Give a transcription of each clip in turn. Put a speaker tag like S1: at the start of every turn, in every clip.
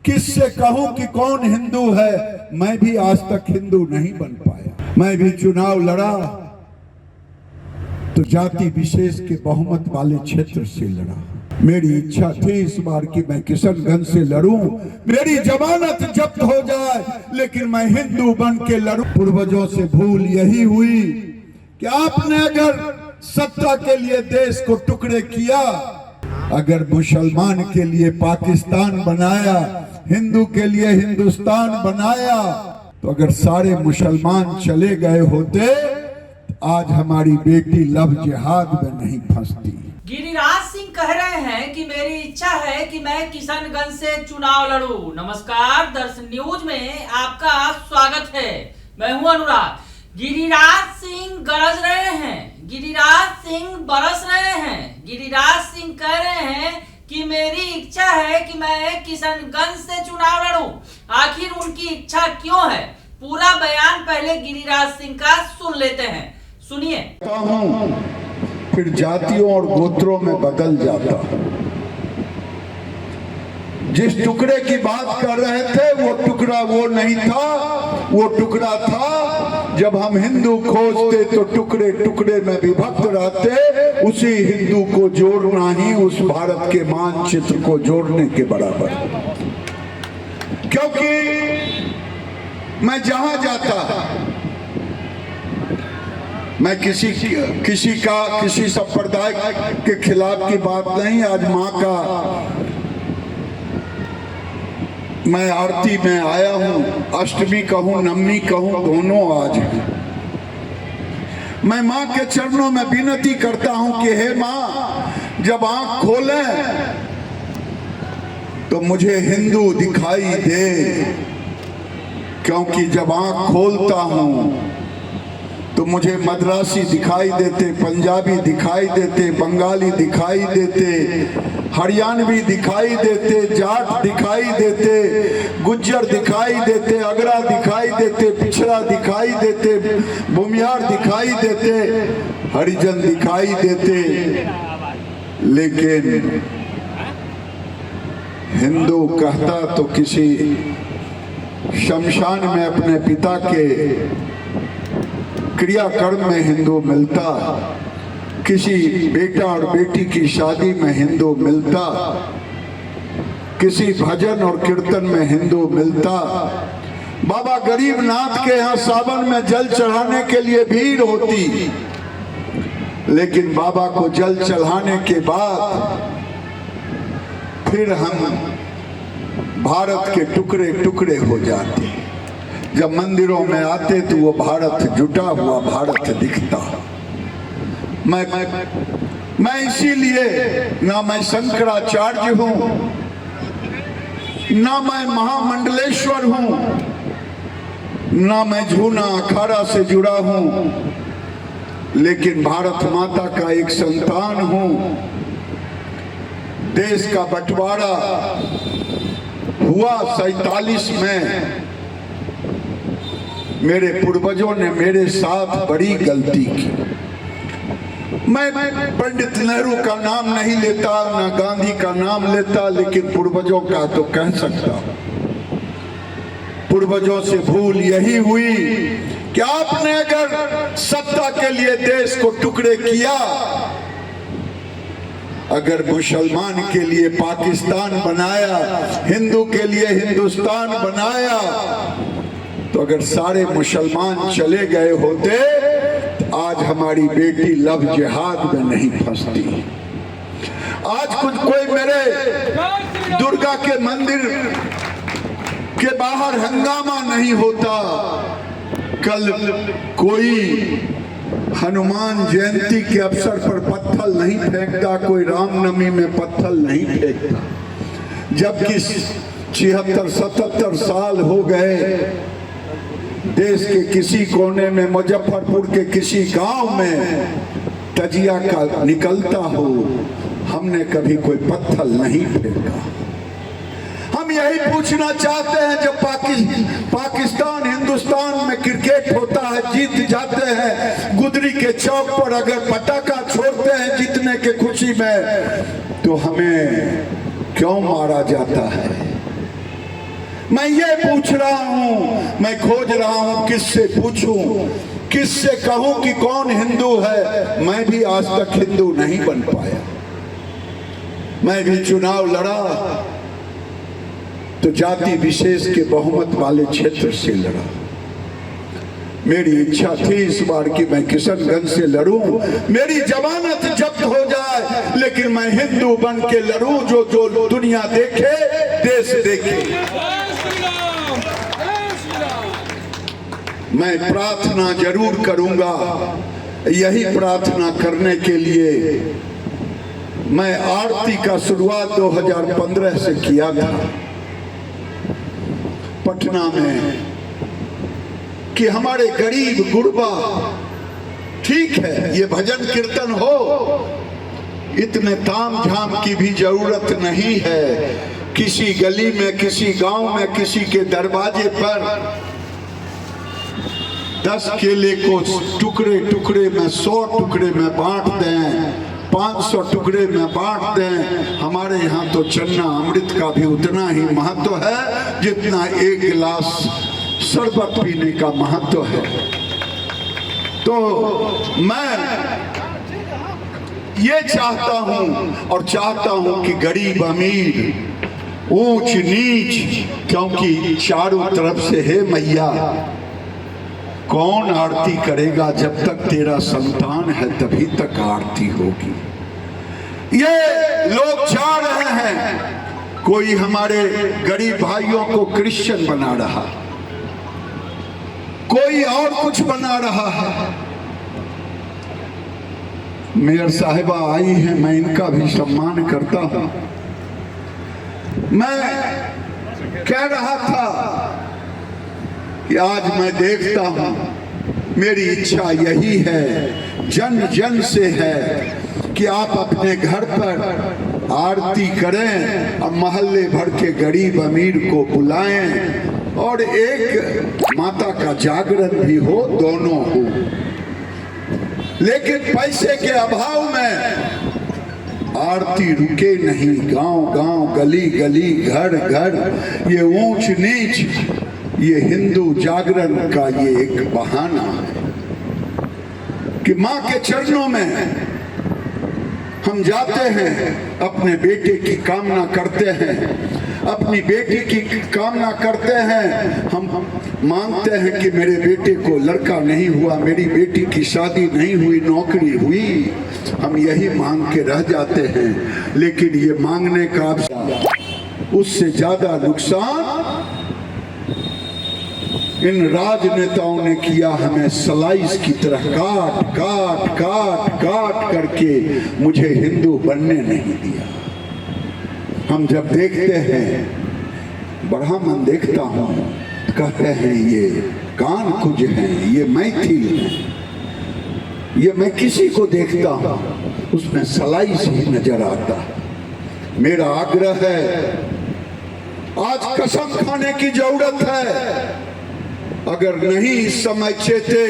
S1: किससे कहूं कि कौन हिंदू है, मैं भी आज तक हिंदू नहीं बन पाया। मैं भी चुनाव लड़ा तो जाति विशेष के बहुमत वाले क्षेत्र से लड़ा। मेरी इच्छा थी इस बार कि मैं किशनगंज से लड़ूं, मेरी जमानत जब्त हो जाए, लेकिन मैं हिंदू बन के लड़ूं। पूर्वजों से भूल यही हुई कि आपने अगर सत्ता के लिए देश को टुकड़े किया, अगर मुसलमान के लिए पाकिस्तान बनाया, हिंदू के लिए हिंदुस्तान बनाया, तो अगर सारे मुसलमान चले गए होते, आज हमारी बेटी लव जिहाद में नहीं फंसती।
S2: गिरिराज सिंह कह रहे हैं कि मेरी इच्छा है कि मैं किशनगंज से चुनाव लड़ूं। नमस्कार, दर्शन न्यूज में आपका स्वागत है। मैं हूं अनुराग। गिरिराज सिंह गरज रहे हैं, गिरिराज सिंह बरस रहे हैं। गिरिराज सिंह कह रहे हैं कि मेरी इच्छा है कि मैं किशनगंज से चुनाव लड़ूं। आखिर उनकी इच्छा क्यों है? पूरा बयान पहले गिरिराज सिंह का सुन लेते हैं, सुनिए।
S1: फिर जातियों और गोत्रों में बदल जाता। जिस टुकड़े की बात कर रहे थे वो टुकड़ा वो नहीं था, वो टुकड़ा था जब हम हिंदू खोजते तो टुकड़े टुकड़े में विभक्त रहते। उसी हिंदू को जोड़ना ही उस भारत के मानचित्र को जोड़ने के बराबर। क्योंकि मैं जहां जाता, मैं किसी संप्रदाय के खिलाफ की बात नहीं। आज माँ का मैं आरती में आया हूँ, अष्टमी कहूँ नवमी कहूँ, दोनों आज हैं। मैं माँ के चरणों में विनती करता हूँ कि हे माँ, जब आंख खोले तो मुझे हिंदू दिखाई दे, क्योंकि जब आंख खोलता हूँ तो मुझे मद्रासी दिखाई देते, पंजाबी दिखाई देते, बंगाली दिखाई देते, हरियाणवी दिखाई देते, जाट दिखाई देते, गुज्जर दिखाई देते, अगरा दिखाई देते, पिछड़ा दिखाई देते, भूमियार दिखाई देते, हरिजन दिखाई देते। लेकिन हिंदू कहता तो किसी शमशान में अपने पिता के क्रियाकर्म में हिंदू मिलता, किसी बेटा और बेटी की शादी में हिंदू मिलता, किसी भजन और कीर्तन में हिंदू मिलता। बाबा गरीबनाथ के यहाँ सावन में जल चढ़ाने के लिए भीड़ होती, लेकिन बाबा को जल चढ़ाने के बाद फिर हम भारत के टुकड़े टुकड़े हो जाते। जब मंदिरों में आते तो वो भारत जुटा हुआ भारत दिखता। मैं इसीलिए ना मैं शंकराचार्य हूं, ना मैं महामंडलेश्वर हूं, ना मैं झूना अखाड़ा से जुड़ा हूं, लेकिन भारत माता का एक संतान हूं। देश का बंटवारा हुआ 47 में, मेरे पूर्वजों ने मेरे साथ बड़ी गलती की। मैं पंडित नेहरू का नाम नहीं लेता, ना गांधी का नाम लेता, लेकिन पूर्वजों का तो कह सकता। पूर्वजों से भूल यही हुई कि आपने अगर सत्ता के लिए देश को टुकड़े किया, अगर मुसलमान के लिए पाकिस्तान बनाया, हिंदू के लिए हिंदुस्तान बनाया, तो अगर सारे मुसलमान चले गए होते तो आज हमारी बेटी लव जिहाद में नहीं फंसती। आज कोई मेरे दुर्गा के मंदिर के बाहर हंगामा नहीं होता। कल कोई हनुमान जयंती के अवसर पर पत्थर नहीं फेंकता, कोई रामनवमी में पत्थर नहीं फेंकता। जबकि 76-77 साल हो गए, देश के किसी कोने में, मुजफ्फरपुर के किसी गांव में तजिया का निकलता हो, हमने कभी कोई पत्थर नहीं फेंका। हम यही पूछना चाहते हैं, जब पाकिस्तान हिंदुस्तान में क्रिकेट होता है, जीत जाते हैं, गुदरी के चौक पर अगर पटाखा छोड़ते हैं जीतने के खुशी में, तो हमें क्यों मारा जाता है? मैं ये पूछ रहा हूं, मैं खोज रहा हूं किससे पूछूं, किससे कहूं कि कौन हिंदू है। मैं भी आज तक हिंदू नहीं बन पाया। मैं भी चुनाव लड़ा तो जाति विशेष के बहुमत वाले क्षेत्र से लड़ा। मेरी इच्छा थी इस बार कि मैं किशनगंज से लड़ूं, मेरी जमानत जब्त हो जाए, लेकिन मैं हिंदू बन के लड़ूं जो जो दुनिया देखे, देश देखे। मैं प्रार्थना जरूर करूंगा। यही प्रार्थना करने के लिए मैं आरती का शुरुआत 2015 से किया था पटना में, कि हमारे गरीब गुरबा, ठीक है ये भजन कीर्तन हो, इतने ताम झाम की भी जरूरत नहीं है। किसी गली में, किसी गांव में, किसी के दरवाजे पर 10 केले को टुकड़े टुकड़े में, 100 टुकड़े में बांट दें, 500 टुकड़े में बांट दें। हमारे यहाँ तो चन्ना अमृत का भी उतना ही महत्व है जितना एक गिलास शरबत पीने का महत्व है। तो मैं ये चाहता हूं और चाहता हूं कि गरीब अमीर, ऊंच नीच, क्योंकि चारों तरफ से है मैया, कौन आरती करेगा? जब तक तेरा संतान है तभी तक आरती होगी। ये लोग चाह रहे हैं, कोई हमारे गरीब भाइयों को क्रिश्चियन बना रहा, कोई और कुछ बना रहा है। मेयर साहिबा आई है, मैं इनका भी सम्मान करता हूं। मैं कह रहा था कि आज मैं देखता हूं, मेरी इच्छा यही है, जन जन से है कि आप अपने घर पर आरती करें और मोहल्ले भर के गरीब अमीर को बुलाएं और एक माता का जागरण भी हो, दोनों हो। लेकिन पैसे के अभाव में आरती रुके नहीं। गांव गांव, गली गली, घर घर, ये ऊंच नीच, ये हिंदू जागरण का ये एक बहाना है कि मां के चरणों में हम जाते हैं, अपने बेटे की कामना करते हैं, अपनी बेटी की कामना करते हैं। हम मांगते हैं कि मेरे बेटे को लड़का नहीं हुआ, मेरी बेटी की शादी नहीं हुई, नौकरी हुई। हम यही मांग के रह जाते हैं। लेकिन ये मांगने का उससे ज्यादा नुकसान इन राजनेताओं ने किया। हमें स्लाइस की तरह काट काट काट काट करके मुझे हिंदू बनने नहीं दिया। हम जब देखते हैं, ब्राह्मण देखता हूं, कहते हैं ये कान कुज हैं, ये मैथिल हैं। ये मैं किसी को देखता हूं उसमें स्लाइस ही नजर आता है। मेरा आग्रह है, आज कसम खाने की जरूरत है। अगर नहीं इस समय चेते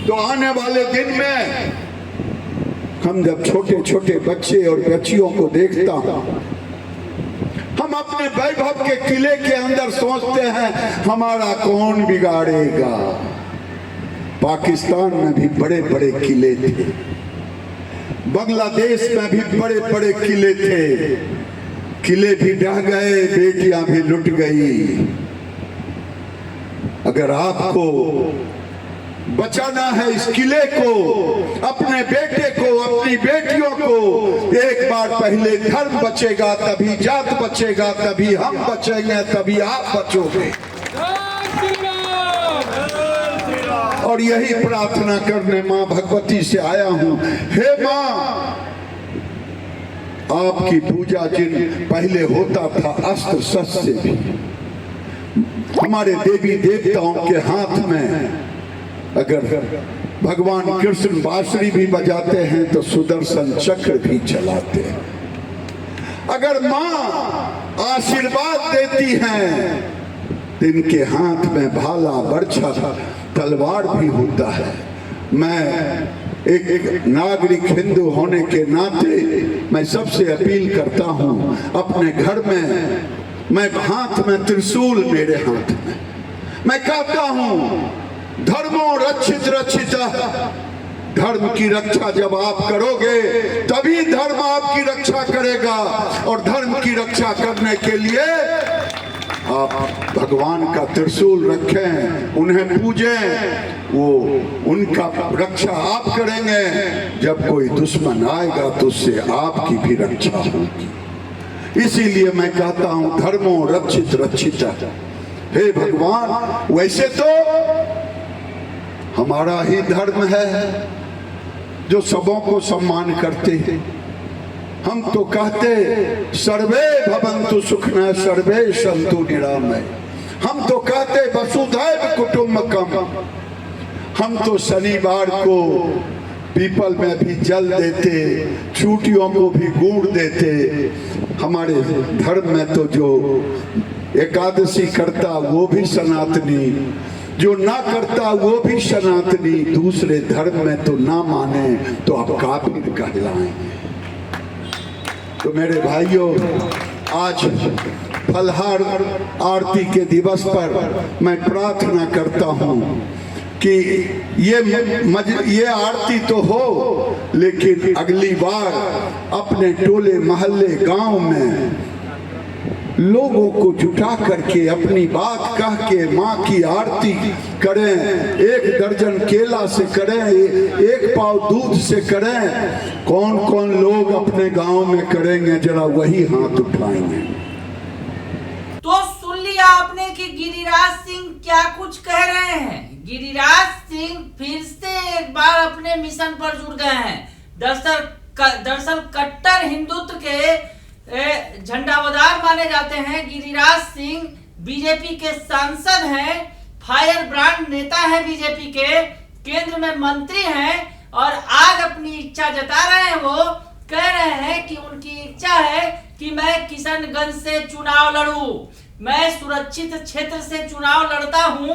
S1: तो आने वाले दिन में हम जब छोटे छोटे बच्चे और बच्चियों को देखता हूं, हम अपने वैभव के किले के अंदर सोचते हैं हमारा कौन बिगाड़ेगा। पाकिस्तान में भी बड़े बड़े किले थे, बांग्लादेश में भी बड़े बड़े किले थे। किले भी ढह गए, बेटियां भी लुट गई। अगर आपको बचाना है इस किले को, अपने बेटे को, अपनी बेटियों को, एक बार पहले धर्म बचेगा, तभी जात बचेगा, तभी हम बचेंगे, तभी आप बचोगे। और यही प्रार्थना करने मां भगवती से आया हूं। हे मां, आपकी पूजा जिन पहले होता था अस्त्र शस्त्र से भी, हमारे देवी देवताओं के हाथ में अगर भगवान कृष्ण बांसुरी भी बजाते हैं तो सुदर्शन चक्र भी चलाते हैं। अगर मां आशीर्वाद देती हैं तो इनके हाथ में भाला, बर्छा, तलवार भी होता है। मैं एक नागरिक हिंदू होने के नाते मैं सबसे अपील करता हूं, अपने घर में मैं हाथ में त्रिशूल मेरे हाथ में, मैं कहता हूं धर्मो रक्षित रक्षिता, धर्म की रक्षा जब आप करोगे तभी धर्म आपकी रक्षा करेगा। और धर्म की रक्षा करने के लिए आप भगवान का त्रिशूल रखें, उन्हें पूजें, वो उनका रक्षा आप करेंगे। जब कोई दुश्मन आएगा तो उससे आपकी भी रक्षा होगी। इसीलिए मैं कहता हूं धर्मो रक्षित रक्षिता। हे भगवान, वैसे तो हमारा ही धर्म है जो सबों को सम्मान करते हैं। हम तो कहते सर्वे भवन्तु सुखिनः सर्वे सन्तु निरामय। हम तो कहते वसुधैव कुटुम्बकम। हम तो शनिवार को पीपल में भी जल देते, चूटियों को भी गुड़ देते। हमारे धर्म में तो जो एकादशी करता वो भी सनातनी, जो ना करता वो भी सनातनी। दूसरे धर्म में तो ना माने तो आप काफिर कहलाएंगे। तो मेरे भाइयों, आज फलहार आरती के दिवस पर मैं प्रार्थना करता हूँ कि ये आरती तो हो, लेकिन अगली बार अपने टोले मोहल्ले गांव में लोगों को जुटा करके अपनी बात कह के माँ की आरती करें। 1 दर्जन केला से करें, 1 पाव दूध से करें। कौन कौन लोग अपने गांव में करेंगे, जरा वही हाथ उठाएंगे।
S2: तो सुन लिया आपने कि गिरिराज सिंह क्या कुछ कह रहे हैं। गिरिराज सिंह फिर से एक बार अपने मिशन पर जुड़ गए हैं। दरअसल कट्टर हिंदुत्व के झंडावदार माने जाते हैं। गिरिराज सिंह बीजेपी के सांसद हैं, फायर ब्रांड नेता हैं बीजेपी के, केंद्र में मंत्री हैं। और आज अपनी इच्छा जता रहे हैं, वो कह रहे हैं कि उनकी इच्छा है कि मैं किशनगंज से चुनाव लड़ूं। मैं सुरक्षित क्षेत्र से चुनाव लड़ता हूं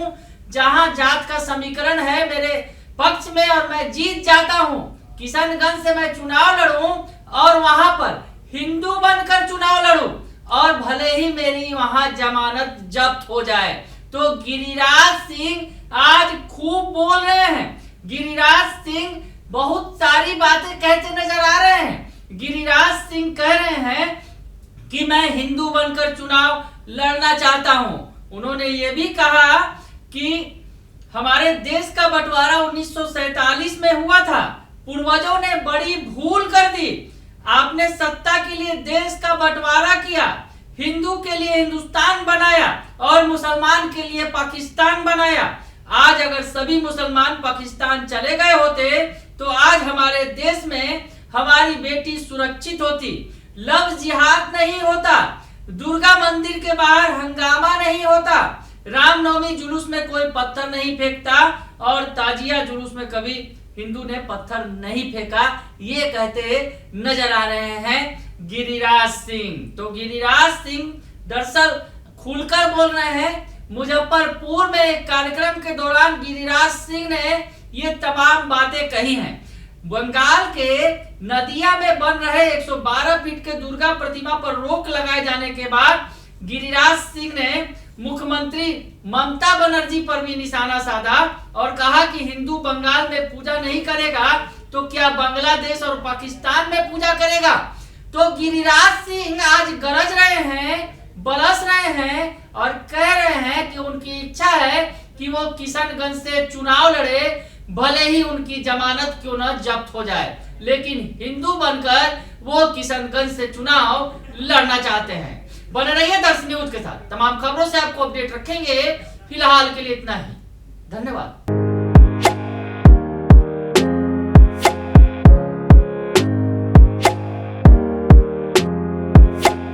S2: जहां जात का समीकरण है मेरे पक्ष में और मैं जीत जाता हूं। किशनगंज से मैं चुनाव लड़ूं और वहां पर हिंदू बनकर चुनाव लड़ूं और भले ही मेरी वहां जमानत जब्त हो जाए। तो गिरिराज सिंह आज खूब बोल रहे हैं। गिरिराज सिंह बहुत सारी बातें कहते नजर आ रहे हैं। गिरिराज सिंह कह रहे हैं कि मैं हिंदू बनकर चुनाव लड़ना चाहता हूं। उन्होंने ये भी कहा कि हमारे देश का बंटवारा 1947 में हुआ था, पूर्वजों ने बड़ी भूल कर दी। आपने सत्ता के लिए देश का बंटवारा किया, हिंदू के लिए हिंदुस्तान बनाया और मुसलमान के लिए पाकिस्तान बनाया। आज अगर सभी मुसलमान पाकिस्तान चले गए होते तो आज हमारे देश में हमारी बेटी सुरक्षित होती, लव जिहाद नहीं होता, दुर्गा मंदिर के बाहर हंगामा नहीं होता, रामनवमी जुलूस में कोई पत्थर नहीं फेंकता और ताजिया जुलूस में कभी हिंदू ने पत्थर नहीं फेंका। ये कहते नजर आ रहे हैं गिरिराज सिंह। तो गिरिराज सिंह दरअसल खुलकर बोल रहे हैं। मुजफ्फरपुर में एक कार्यक्रम के दौरान गिरिराज सिंह ने ये तमाम बातें कही हैं। बंगाल के नदिया में बन रहे 112 फीट के दुर्गा प्रतिमा पर रोक लगाए जाने के बाद गिरिराज सिंह ने मुख्यमंत्री ममता बनर्जी पर भी निशाना साधा और कहा कि हिंदू बंगाल में पूजा नहीं करेगा तो क्या बांग्लादेश और पाकिस्तान में पूजा करेगा। तो गिरिराज सिंह आज गरज रहे हैं, बरस रहे हैं और कह रहे हैं कि उनकी इच्छा है कि वो किशनगंज से चुनाव लड़े, भले ही उनकी जमानत क्यों न जब्त हो जाए, लेकिन हिंदू बनकर वो किशनगंज से चुनाव लड़ना चाहते हैं। बने रहिए दर्शन न्यूज के साथ, तमाम खबरों से आपको अपडेट रखेंगे। फिलहाल के लिए इतना ही, धन्यवाद।